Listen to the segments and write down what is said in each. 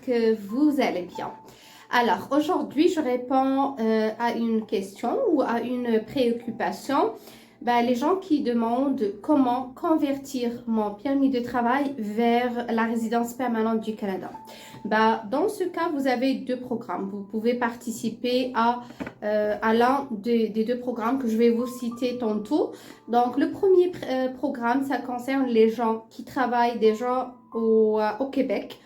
que vous allez bien. Alors, aujourd'hui, je réponds à une question ou à une préoccupation. Les gens qui demandent comment convertir mon permis de travail vers la résidence permanente du Canada. Dans ce cas, vous avez deux programmes. Vous pouvez participer à l'un des deux programmes que je vais vous citer tantôt. Donc, le premier programme, ça concerne les gens qui travaillent déjà au Québec.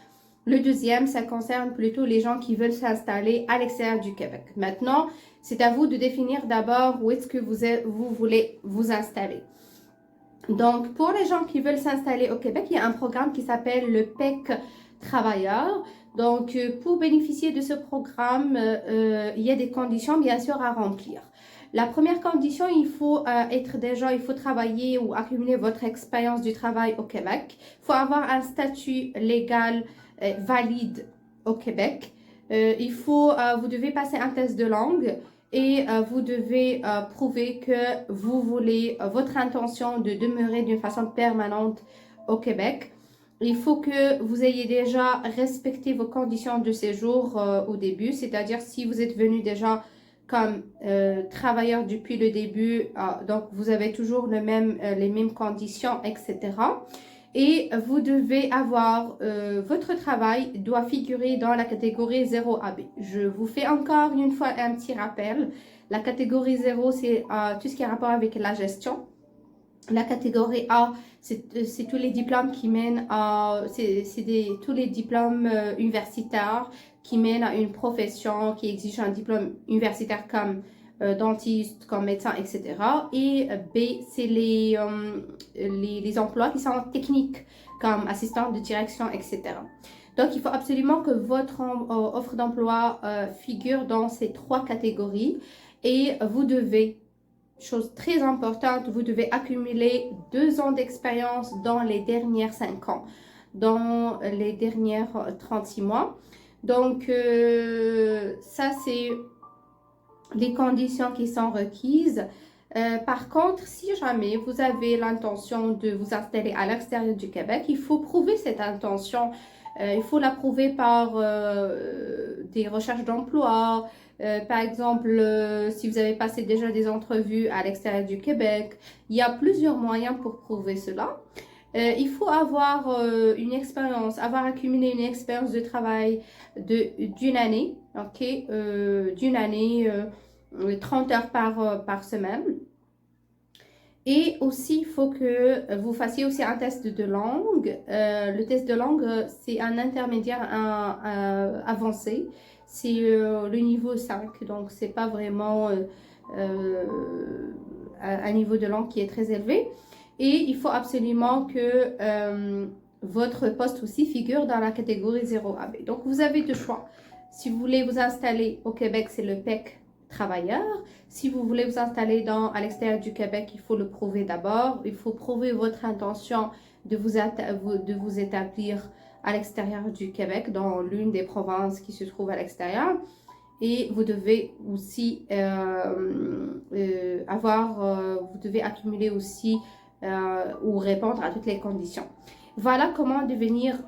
Le deuxième, ça concerne plutôt les gens qui veulent s'installer à l'extérieur du Québec. Maintenant, c'est à vous de définir d'abord où est-ce que vous voulez vous installer. Donc, pour les gens qui veulent s'installer au Québec, il y a un programme qui s'appelle le PEC Travailleur. Donc, pour bénéficier de ce programme, il y a des conditions, bien sûr, à remplir. La première condition, il faut travailler ou accumuler votre expérience du travail au Québec. Il faut avoir un statut légal valide au Québec. Vous devez passer un test de langue et vous devez prouver que vous voulez votre intention de demeurer d'une façon permanente au Québec. Il faut que vous ayez déjà respecté vos conditions de séjour au début, c'est-à-dire si vous êtes venu déjà comme travailleur depuis le début, donc vous avez toujours les mêmes conditions, etc. Et vous devez avoir, votre travail doit figurer dans la catégorie 0AB. Je vous fais encore une fois un petit rappel. La catégorie 0, c'est tout ce qui a rapport avec la gestion. La catégorie A, c'est tous les diplômes qui mènent à, tous les diplômes universitaires qui mènent à une profession qui exige un diplôme universitaire comme dentiste, comme médecin, etc. Et B, c'est les emplois qui sont techniques, comme assistant de direction, etc. Donc, il faut absolument que votre offre d'emploi figure dans ces trois catégories et vous devez, chose très importante, vous devez accumuler 2 ans d'expérience dans les dernières 5 ans, dans les dernières 36 mois. Donc, ça, c'est les conditions qui sont requises. Par contre, si jamais vous avez l'intention de vous installer à l'extérieur du Québec, il faut prouver cette intention. Il faut la prouver par des recherches d'emploi. Par exemple, si vous avez passé déjà des entrevues à l'extérieur du Québec, il y a plusieurs moyens pour prouver cela. Il faut avoir avoir accumulé une expérience de travail d'une année, ok, d'une année, 30 heures par semaine. Et aussi, il faut que vous fassiez aussi un test de langue. Le test de langue, c'est un intermédiaire avancé. C'est le niveau 5, donc c'est pas vraiment un niveau de langue qui est très élevé. Et il faut absolument que votre poste aussi figure dans la catégorie 0AB. Donc, vous avez deux choix. Si vous voulez vous installer au Québec, c'est le PEC Travailleur. Si vous voulez vous installer à l'extérieur du Québec, il faut le prouver d'abord. Il faut prouver votre intention de vous établir à l'extérieur du Québec, dans l'une des provinces qui se trouve à l'extérieur. Et vous devez aussi vous devez accumuler aussi ou répondre à toutes les conditions. Voilà comment devenir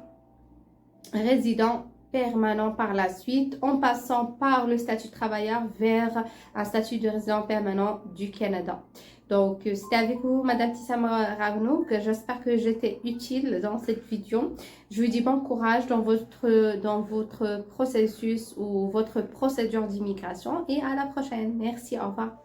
résident permanent par la suite, en passant par le statut de travailleur vers un statut de résident permanent du Canada. Donc, c'était avec vous, Madame Tissam Ravnouk. J'espère que j'étais utile dans cette vidéo. Je vous dis bon courage dans votre processus ou votre procédure d'immigration et à la prochaine. Merci, au revoir.